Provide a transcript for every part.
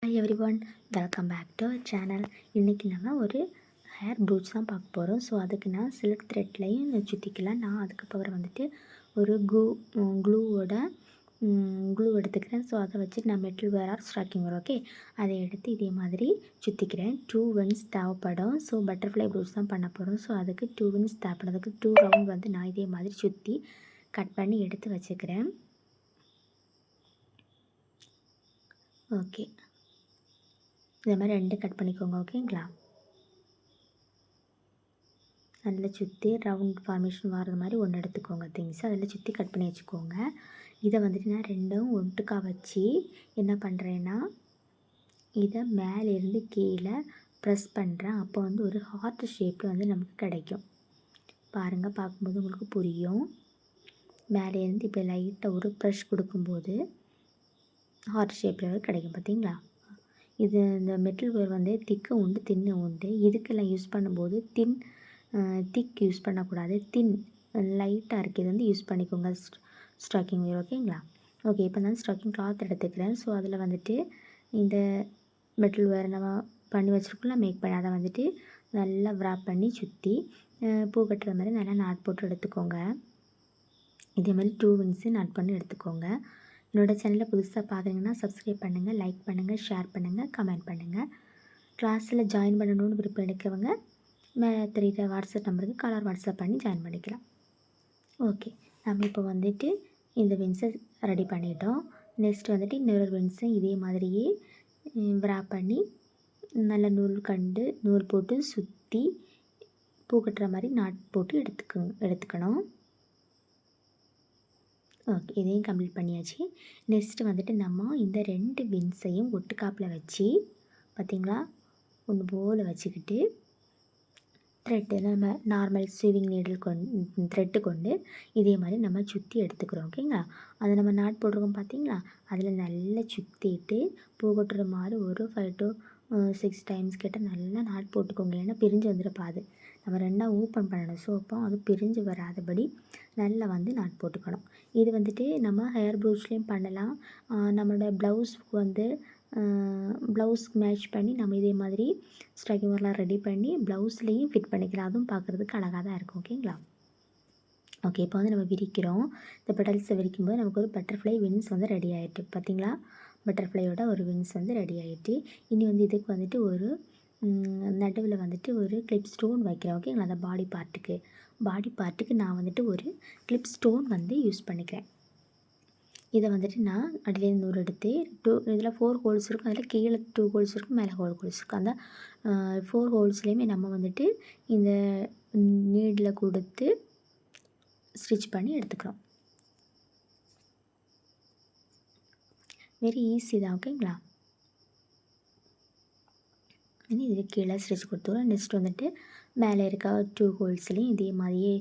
Hi everyone, welcome back to our channel. இன்றைக்கி நம்ம ஒரு ஹேர் ப்ரூச் தான் பார்க்க போகிறோம். ஸோ அதுக்கு நான் சில்க் த்ரெட்லையும் சுற்றிக்கலாம். நான் அதுக்கப்புறம் வந்துட்டு ஒரு க்ளூவோட க்ளூ எடுத்துக்கிறேன். ஸோ அதை வச்சு நான் மெட்டல் வேர் ஆர் ஸ்டாக்கிங் வரும். ஓகே, அதை எடுத்து இதே மாதிரி சுற்றிக்கிறேன். 2 வின்ஸ் தேவைப்படும். ஸோ பட்டர்ஃப்ளை ப்ரூச் தான் பண்ண போகிறோம். ஸோ அதுக்கு 2 வின்ஸ் தேவைப்படும். அதுக்கு 2 ரவுண்ட் வந்து நான் இதே மாதிரி சுற்றி கட் பண்ணி எடுத்து வச்சுக்கிறேன். ஓகே, இதே மாதிரி 2 கட் பண்ணிக்கோங்க. ஓகேங்களா, அதில் சுற்றி ரவுண்ட் ஃபார்மேஷன் வர்றது மாதிரி ஒன்று எடுத்துக்கோங்க திங்ஸ். அதில் சுற்றி கட் பண்ணி வச்சுக்கோங்க. இதை வந்துட்டு நான் ரெண்டும் ஒட்டுக்கா வச்சு என்ன பண்ணுறேன்னா, இதை மேலேருந்து கீழே ப்ரெஸ் பண்ணுறேன். அப்போ வந்து ஒரு ஹார்ட் ஷேப்பில் வந்து நமக்கு கிடைக்கும். பாருங்கள், பார்க்கும்போது உங்களுக்கு புரியும். மேலேருந்து இப்போ லைட்டாக ஒரு ப்ரெஷ் கொடுக்கும்போது ஹார்ட் ஷேப்பில் கிடைக்கும். பார்த்தீங்களா, இது இந்த மெட்டல் வேர் வந்து திக்கு உண்டு தின்னு உண்டு. இதுக்கெல்லாம் யூஸ் பண்ணும்போது திக் யூஸ் பண்ணக்கூடாது, லைட்டாக இருக்குது இது வந்து யூஸ் பண்ணிக்கோங்க ஸ்டாக்கிங் வேர். ஓகேங்களா, ஓகே. இப்போ நான் ஸ்டாக்கிங் கிளாத் எடுத்துக்கிறேன். ஸோ அதில் வந்துட்டு இந்த மெட்டல் வேர் நம்ம பண்ணி வச்சுருக்கோம்ல, மேக் பண்ணி அதை வந்துட்டு நல்லா wrap பண்ணி சுற்றி பூ கட்டுற மாதிரி நல்லா நாட் போட்டு எடுத்துக்கோங்க. இதே மாதிரி 2 வின்ஸு நாட் பண்ணி எடுத்துக்கோங்க. என்னோடய சேனலில் புதுசாக பார்க்குறீங்கன்னா சப்ஸ்கிரைப் பண்ணுங்கள், லைக் பண்ணுங்கள், ஷேர் பண்ணுங்கள், கமெண்ட் பண்ணுங்கள். கிளாஸில் ஜாயின் பண்ணணும்னு விருப்பம் எடுக்கிறவங்க மேலே தெரிகிற வாட்ஸ்அப் நம்பருக்கு காலர் வாட்ஸ்அப் பண்ணி ஜாயின் பண்ணிக்கலாம். ஓகே, நம்ம இப்போ வந்துட்டு இந்த வின்ஸை ரெடி பண்ணிட்டோம். நெக்ஸ்ட் வந்துட்டு இன்னொரு வின்ஸை இதே மாதிரியே wrap பண்ணி நல்ல நூல் போட்டு சுற்றி பூ கட்டுற மாதிரி நாட் போட்டு எடுத்துக்கணும். ஓகே, இதையும் கம்ப்ளீட் பண்ணியாச்சு. நெக்ஸ்ட்டு வந்துட்டு நம்ம இந்த 2 வின்ஸையும் ஒட்டுக்காப்பில் வச்சு பார்த்திங்களா, ஒன்று போல் வச்சுக்கிட்டு த்ரெட்டு நம்ம நார்மல் ஸ்விவிங் நீடில் த்ரெட்டு கொண்டு இதே மாதிரி நம்ம சுற்றி எடுத்துக்கிறோம். ஓகேங்களா, அதை நம்ம நாட் போட்டிருக்கோம் பார்த்தீங்களா, அதில் நல்லா சுற்றிட்டு பூ கட்டுற மாதிரி ஒரு 5 to 6 டைம்ஸ் கிட்ட நல்லா நாட் போட்டுக்கோங்க. ஏன்னா பிரிஞ்சு வந்துடப்பாது, நம்ம ரெண்டாக ஓப்பன் பண்ணணும். ஸோ அப்போ அது பிரிஞ்சு வராதபடி நல்லா வந்து நாட் போட்டுக்கணும். இது வந்துட்டு நம்ம ஹேர் ப்ரூச்லேயும் பண்ணலாம். நம்மளோட ப்ளவுஸ்க்கு வந்து ப்ளவுஸ்க்கு மேட்ச் பண்ணி நம்ம இதே மாதிரி ஸ்டாக்கிங் வரலாம் ரெடி பண்ணி ப்ளவுஸ்லேயும் ஃபிட் பண்ணிக்கலாம். அதுவும் பார்க்குறதுக்கு அழகாக தான் இருக்கும். ஓகேங்களா, ஓகே. இப்போ வந்து நம்ம விரிக்கிறோம். இந்த பெட்டல்ஸை விரிக்கும்போது நமக்கு ஒரு பட்டர்ஃப்ளை வின்ஸ் வந்து ரெடி ஆகிட்டு. பார்த்திங்களா, பட்டர்ஃப்ளையோட ஒரு வின்ஸ் வந்து ரெடி ஆகிட்டு. இனி வந்து இதுக்கு வந்துட்டு ஒரு நடுவில் வந்துட்டு ஒரு கிளிப் ஸ்டோன் வைக்கிறேன். ஓகேங்களா, அந்த பாடி பார்ட்டுக்கு நான் வந்துட்டு ஒரு கிளிப் ஸ்டோன் வந்து யூஸ் பண்ணிக்கிறேன். இதை வந்துட்டு நான் அடியிலேருந்து நூறு எடுத்து இதில் 4 ஹோல்ஸ் இருக்கும். அதில் கீழே 2 ஹோல்ஸ் இருக்கும், மேலே ஹோல்ஸ் இருக்கும். அந்த 4 ஹோல்ஸ்லேயுமே நம்ம வந்துட்டு இந்த நீடில் கொடுத்து ஸ்டிச் பண்ணி எடுத்துக்கிறோம். வெரி ஈஸி தான். ஓகேங்களா, இனி இதுக்கு கீழே ஸ்டிச் கொடுத்துருவோம். நெக்ஸ்ட் வந்துட்டு மேலே இருக்க 2 ஹோல்ஸ்லேயும் இதே மாதிரியே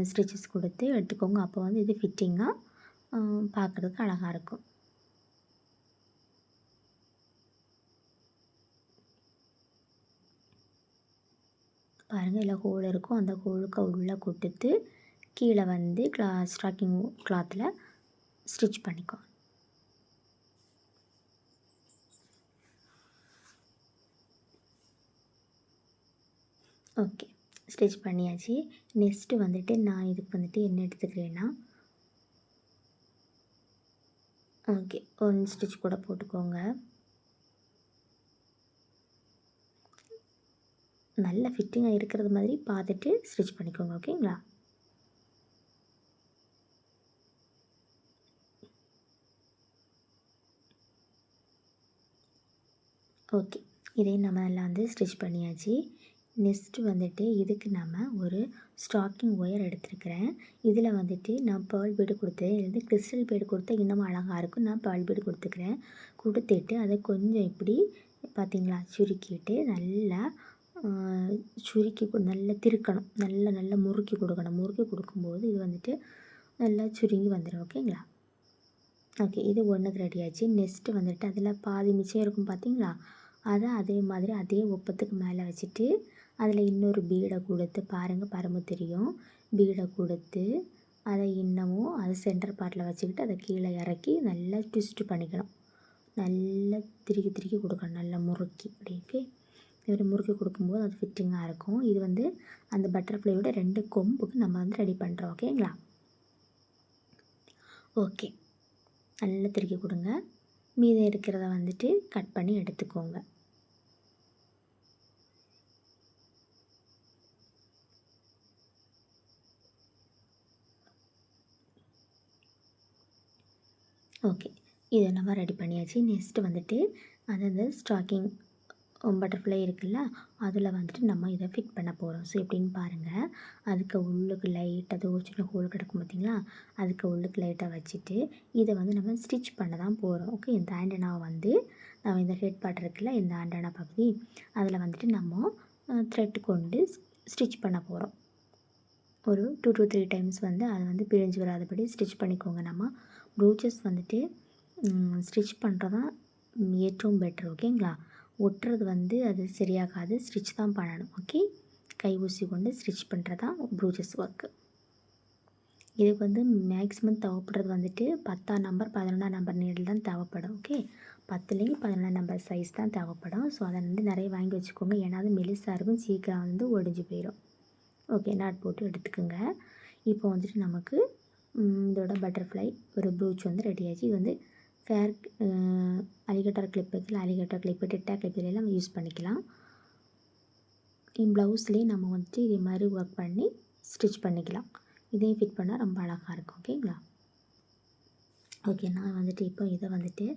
ஸ்டிச்சஸ் கொடுத்து எடுத்துக்கோங்க. அப்போ வந்து இது ஃபிட்டிங்காக பார்க்குறதுக்கு அழகாக இருக்கும். பாருங்கள், இல்லை ஹோல் இருக்கும், அந்த ஹோலுக்கு உள்ளே கொடுத்து கீழே வந்து ஸ்டாக்கிங் கிளாத்தில் ஸ்டிச் பண்ணிக்கோ. ஓகே, ஸ்டிச் பண்ணியாச்சு. நெக்ஸ்ட்டு வந்துட்டு நான் இதுக்கு வந்துட்டு என்ன எடுத்துக்கிறேன்னா, ஓகே, 1 ஸ்டிச் கூட போட்டுக்கோங்க. நல்ல ஃபிட்டிங்காக இருக்கிறது மாதிரி பார்த்துட்டு ஸ்டிச் பண்ணிக்கோங்க. ஓகேங்களா, ஓகே. இதையும் நம்ம எல்லாம் வந்து ஸ்டிச் பண்ணியாச்சு. நெக்ஸ்ட்டு வந்துட்டு இதுக்கு நம்ம ஒரு ஸ்டாக்கிங் ஒயர் எடுத்துருக்கிறேன். இதில் வந்துட்டு நான் பேர்ல் பீடு கொடுத்து இது கிறிஸ்டல் பீடு கொடுத்தா இன்னும் அழகாக இருக்கும். நான் பேர்ல் பீடு கொடுத்துட்டு அதை கொஞ்சம் இப்படி பார்த்திங்களா சுருக்கிட்டு நல்லா நல்லா திருக்கணும், நல்லா முறுக்கி கொடுக்கணும். முறுக்கி கொடுக்கும்போது இது வந்துட்டு நல்லா சுருங்கி வந்துடும். ஓகேங்களா, ஓகே. இது ஒன்றுக்கு ரெடி ஆச்சு. நெக்ஸ்ட்டு வந்துட்டு அதில் பாதி மிச்சம் இருக்கும் பார்த்தீங்களா, அதை அதே மாதிரி அதே ஒப்பத்துக்கு மேலே வச்சுட்டு அதில் இன்னொரு பீடை கொடுத்து பாருங்கள் தெரியும், பீடை கொடுத்து அதை இன்னமும் அதை சென்டர் பார்ட்டில் வச்சுக்கிட்டு அதை கீழே இறக்கி நல்லா ட்விஸ்ட் பண்ணிக்கணும். நல்லா திருக்கி திருக்கி கொடுக்கணும், நல்லா முறுக்கி அப்படி. ஓகே, இது முறுக்கி கொடுக்கும்போது அது ஃபிட்டிங்காக இருக்கும். இது வந்து அந்த பட்டர்ஃப்ளையோட 2 கொம்புக்கு நம்ம வந்து ரெடி பண்ணுறோம். ஓகேங்களா? ஓகே, நல்லா திருக்கி கொடுங்க. மீதம் இருக்கிறத வந்துட்டு கட் பண்ணி எடுத்துக்கோங்க. ஓகே, இதை நம்ம ரெடி பண்ணியாச்சு. நெக்ஸ்ட்டு வந்துட்டு அந்த ஸ்டாக்கிங் பட்டர்ஃப்ளை இருக்குல்ல, அதில் வந்துட்டு நம்ம இதை ஃபிட் பண்ண போகிறோம். ஸோ எப்படின்னு பாருங்கள். அதுக்கு உள்ளுக்கு லைட்டாக அது ஒரு சின்ன ஹோல் கிடக்கும் பார்த்தீங்களா, அதுக்கு உள்ளுக்கு லைட்டாக வச்சுட்டு இதை வந்து நம்ம ஸ்டிச் பண்ண தான் போகிறோம். ஓகே, இந்த ஆண்டனாவை வந்து நம்ம இந்த ஹெட் பார்ட் இருக்குல்ல, இந்த ஆண்டனா பகுதி, அதில் வந்துட்டு நம்ம த்ரெட் கொண்டு ஸ்டிச் பண்ண போகிறோம். ஒரு 2 to 3 டைம்ஸ் வந்து அதை வந்து பிரிஞ்சு வராதபடி ஸ்டிச் பண்ணிக்கோங்க. நம்ம ப்ரூச்சஸ் வந்துட்டு ஸ்டிச் பண்ணுறதான் ஏற்றவும் பெட்டர். ஓகேங்களா? ஒட்டுறது வந்து அது சரியாகாது, ஸ்டிச் தான் பண்ணணும். ஓகே, கை ஊசி கொண்டு ஸ்டிச் பண்ணுறது தான் ப்ரூச்சஸ் ஒர்க்கு. இதுக்கு வந்து மேக்ஸிமம் தேவைப்படுறது வந்துட்டு 10ஆம் நம்பர் 11ஆம் நம்பர் நீடில் தான் தேவைப்படும். ஓகே, 10லேயும் 11ஆம் நம்பர் சைஸ் தான் தேவைப்படும். ஸோ அதை வந்து நிறைய வாங்கி வச்சுக்கோங்க. ஏன்னா அது மெலிசாக இருக்கும், சீக்கிரம் வந்து ஒடிஞ்சு போயிடும். ஓகே, நாட் போட்டு எடுத்துக்கோங்க. இப்போ வந்துட்டு நமக்கு இதோட பட்டர்ஃப்ளை ஒரு ப்ரூச் வந்து ரெடி ஆச்சு. இது வந்து ஃபேர் அலிகேட்டர் கிளிப் இருக்குல்ல, அலிகேட்டர் கிளிப்பு, டெட்டா கிளிப் இதெல்லாம் யூஸ் பண்ணிக்கலாம். ப்ளவுஸ்லேயே நம்ம வந்துட்டு இதே மாதிரி ஒர்க் பண்ணி ஸ்டிச் பண்ணிக்கலாம். இதையும் ஃபிட் பண்ணால் ரொம்ப அழகாக இருக்கும். ஓகேங்களா? ஓகே, நான் வந்துட்டு இப்போ இதை வந்துட்டு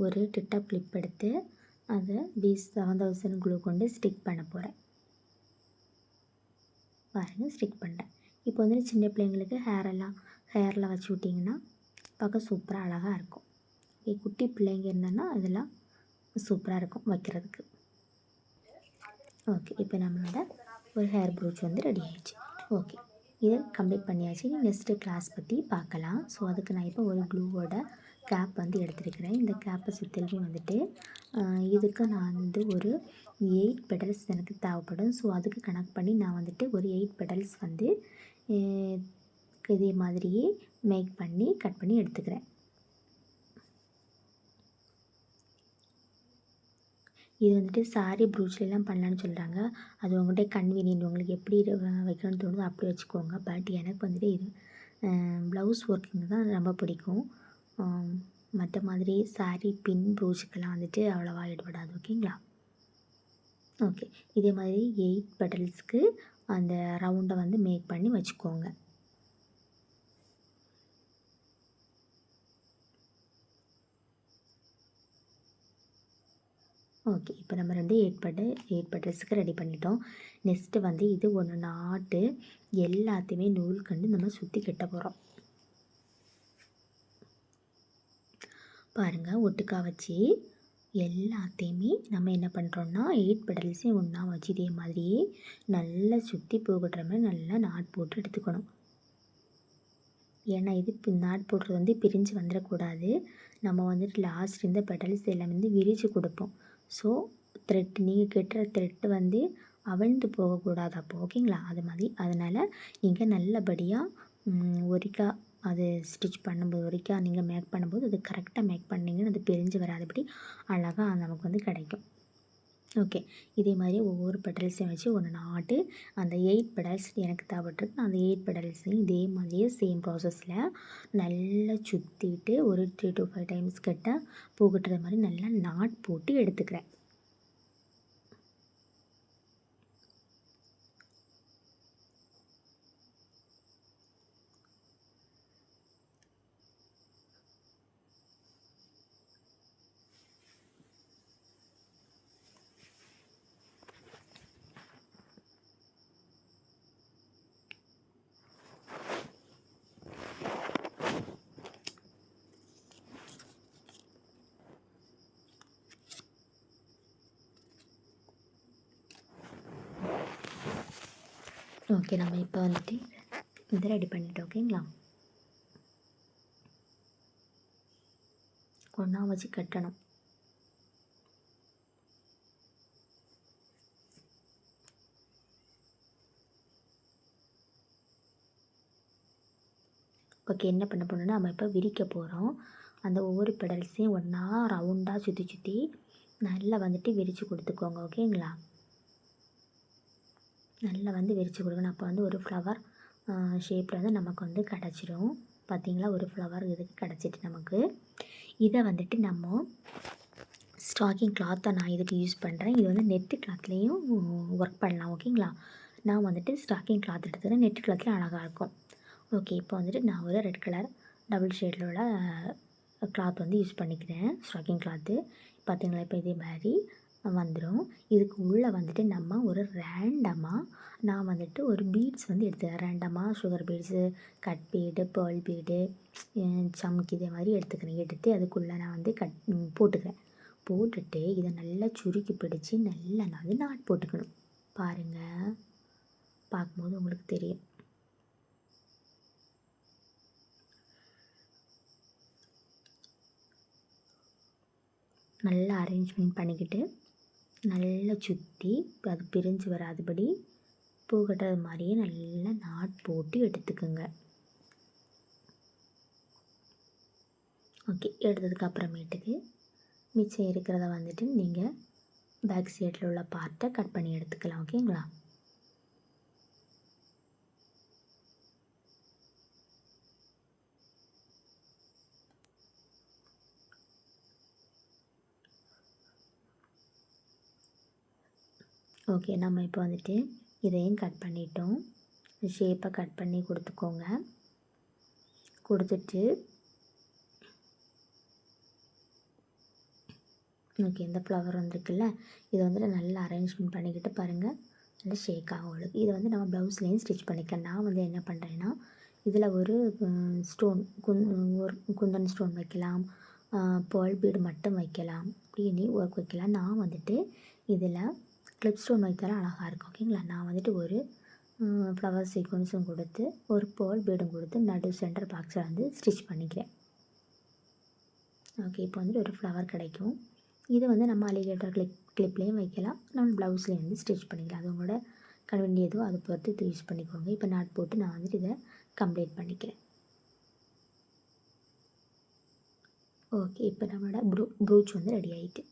ஒரு டெட்டா கிளிப் எடுத்து அதை B7000 க்ளூ கொண்டு ஸ்டிக் பண்ண போகிறேன். பாருங்கள், ஸ்டிக் பண்ணுறேன். இப்போ வந்து சின்ன பிள்ளைங்களுக்கு ஹேரில் வச்சு விட்டிங்கன்னா பார்க்க சூப்பராக அழகாக இருக்கும். குட்டி பிள்ளைங்க இருந்தோன்னா அதெல்லாம் சூப்பராக இருக்கும் வைக்கிறதுக்கு. ஓகே, இப்போ நம்மளோட ஒரு ஹேர் ப்ரூச் வந்து ரெடி ஆகிடுச்சு. ஓகே, இதை கம்ப்ளீட் பண்ணியாச்சு. நெக்ஸ்ட்டு கிளாஸ் பற்றி பார்க்கலாம். ஸோ அதுக்கு நான் இப்போ ஒரு க்ளூவோட கேப் வந்து எடுத்துருக்கிறேன். இந்த கேப்பை சுற்றிலுமே வந்துட்டு இதுக்கு நான் வந்து ஒரு 8 பெடல்ஸ் எனக்கு தேவைப்படும். ஸோ அதுக்கு கனெக்ட் பண்ணி நான் வந்துட்டு ஒரு 8 பெடல்ஸ் வந்து இதே மாதிரியே மேக் பண்ணி கட் பண்ணி எடுத்துக்கிறேன். இது வந்துட்டு சாரீ ப்ரூச்லாம் பண்ணலான்னு சொல்கிறாங்க. அது உங்கள்கிட்ட கன்வீனியன்ட், உங்களுக்கு எப்படி வைக்கணும்னு தோணுதோ அப்படி வச்சுக்கோங்க. பட் எனக்கு வந்துட்டு இது ப்ளவுஸ் ஒர்க்கிங் தான் ரொம்ப பிடிக்கும். மற்ற மாதிரி சாரீ பின் ப்ரூச்சுக்கெல்லாம் வந்துட்டு அவ்வளோவா ஈடுபடாது. ஓகேங்களா? ஓகே, இதே மாதிரி 8 பெட்டல்ஸ்க்கு அந்த ரவுண்டை வந்து மேக் பண்ணி வச்சுக்கோங்க. ஓகே, இப்போ நம்ம 8 பெட்டல்ஸுக்கு ரெடி பண்ணிட்டோம். நெக்ஸ்ட்டு வந்து இது ஒன்று நாட்டு எல்லாத்தையுமே நூல் கண்டு நம்ம சுற்றி கட்ட போகிறோம். பாருங்கள், ஒட்டுக்கா வச்சு எல்லாத்தையுமே நம்ம என்ன பண்ணுறோன்னா 8 பெடல்ஸையும் ஒன்றா வச்சு இதே மாதிரியே நல்லா சுற்றி போகட்டுற மாதிரி நல்லா நாட் போட்டு எடுத்துக்கணும். ஏன்னா இது நாட் போடுறது வந்து பிரிஞ்சு வந்துடக்கூடாது. நம்ம வந்துட்டு லாஸ்ட் இந்த பெடல்ஸ் எல்லாம் வந்து விரித்து கொடுப்போம். ஸோ நீங்கள் கட்டுற த்ரெட்டு வந்து அவிழ்ந்து போகக்கூடாது அப்போ. ஓகேங்களா? அது மாதிரி அதனால் நீங்கள் நல்லபடியாக ஒரிக்கா அது ஸ்டிச் பண்ணும்போது ஒரிக்கா நீங்கள் மேக் பண்ணும்போது அது கரெக்டாக மேக் பண்ணிங்கன்னு அது பிரிஞ்சு வராதபடி அழகாக நமக்கு வந்து கிடைக்கும். ஓகே, இதே மாதிரி ஒவ்வொரு பெடல்ஸையும் வச்சு ஒன்று நாட்டு அந்த 8 பெடல்ஸ் எனக்கு தேவைப்பட்டிருக்கு. அந்த 8 பெடல்ஸையும் இதே மாதிரியே சேம் ப்ராசஸில் நல்லா சுற்றிட்டு ஒரு 3 to 5 டைம்ஸ் கிட்ட போகட்டுற மாதிரி நல்லா நாட் போட்டு எடுத்துக்கிறேன். ஓகே, நம்ம இப்போ வந்துட்டு இதை ரெடி பண்ணிட்டோம். ஓகேங்களா? ஒன்றா வச்சு கட்டணும். ஓகே, என்ன பண்ண போகிறோம்னா நம்ம இப்போ விரிக்க போகிறோம். அந்த ஒவ்வொரு பெடல்ஸையும் ஒன்றா ரவுண்டாக சுற்றி சுற்றி நல்லா வந்துட்டு விரித்து கொடுத்துக்கோங்க. ஓகேங்களா? நல்லா வந்து விரித்து கொடுக்கணும். அப்போ வந்து ஒரு ஃப்ளவர் ஷேப்பில் வந்து நமக்கு வந்து கிடச்சிரும். பார்த்திங்களா, ஒரு ஃப்ளவர் இதுக்கு கிடச்சிட்டு நமக்கு. இதை வந்துட்டு நம்ம ஸ்டாக்கிங் கிளாத்தை நான் இதுக்கு யூஸ் பண்ணுறேன். இது வந்து நெட்டு கிளாத்லேயும் ஒர்க் பண்ணலாம். ஓகேங்களா? நான் வந்துட்டு ஸ்டாக்கிங் கிளாத் எடுத்துக்கிறேன். நெட்டு கிளாத்லேயும் அழகாக இருக்கும். ஓகே, இப்போ வந்துட்டு நான் ஒரு ரெட் கலர் டபுள் ஷேடில் உள்ள கிளாத் வந்து யூஸ் பண்ணிக்கிறேன். ஸ்டாக்கிங் கிளாத்து பார்த்திங்களா, இப்போ இதே மாதிரி வந்துடும். இதுக்கு உள்ளே வந்துட்டு நம்ம ஒரு ரேண்டமாக நான் வந்துட்டு ஒரு பீட்ஸ் வந்து எடுத்துக்கிறேன். ரேண்டமாக sugar beads, cut bead, pearl bead, சம்கி இதே மாதிரி எடுத்துக்கிறேன். எடுத்து அதுக்குள்ளே நான் வந்து போட்டுக்கிறேன். போட்டுட்டு இதை நல்லா சுருக்கி பிடிச்சி நல்லா நான் வந்து நாட் போட்டுக்கணும். பாருங்கள், பார்க்கும்போது உங்களுக்கு தெரியும். நல்லா அரேஞ்ச்மெண்ட் பண்ணிக்கிட்டு நல்லா சுற்றி அது பிரிஞ்சு வராதபடி பூ கட்டுறது மாதிரியே நல்லா நாட் போட்டு எடுத்துக்கோங்க. ஓகே, எடுத்ததுக்கு அப்புறமேட்டுக்கு மிச்சம் இருக்கிறத வந்துட்டு நீங்கள் பேக் சைடில் உள்ள பார்ட்டை கட் பண்ணி எடுத்துக்கலாம். ஓகேங்களா? ஓகே, நம்ம இப்போ வந்துட்டு இதையும் கட் பண்ணிட்டோம். ஷேப்பை கட் பண்ணி கொடுத்துக்கோங்க. கொடுத்துட்டு ஓகே, இந்த ஃப்ளவர் வந்துருக்குல்ல, இதை வந்துட்டு நல்லா அரேஞ்ச்மெண்ட் பண்ணிக்கிட்டு பாருங்கள், நல்லா ஷேக் ஆகும் உங்களுக்கு. இதை வந்து நம்ம ப்ளவுஸ்லேயும் ஸ்டிச் பண்ணிக்கலாம். நான் வந்து என்ன பண்ணுறேன்னா, இதில் ஒரு ஸ்டோன் ஒரு குந்தன் ஸ்டோன் வைக்கலாம், பேர்ல் பீடு மட்டும் வைக்கலாம், இப்படி ஒர்க் வைக்கலாம். நான் வந்துட்டு இதில் கிளிப் ஸ்டோன் வைத்தாலும் அழகாக இருக்கும். ஓகேங்களா? நான் வந்துட்டு ஒரு ஃப்ளவர் சீக்வன்ஸும் கொடுத்து ஒரு பேர்ல் பீடும் கொடுத்து நடு சென்டர் பாக்ஸை வந்து ஸ்டிச் பண்ணிக்கிறேன். ஓகே, இப்போ வந்துட்டு ஒரு ஃப்ளவர் கிடைக்கும். இது வந்து நம்ம அலிகேட்டர் கிளிப்லேயும் வைக்கலாம், நம்ம ப்ளவுஸ்லேயும் வந்து ஸ்டிச் பண்ணிக்கலாம். அது உங்களோட கன்வீனியன்ட்டோ அதை பொறுத்து இது யூஸ் பண்ணிக்கோங்க. இப்போ நாட் போட்டு நான் வந்துட்டு இதை கம்ப்ளீட் பண்ணிக்கிறேன். ஓகே, இப்போ நம்மளோட ப்ரூச் வந்து ரெடி ஆகிட்டு.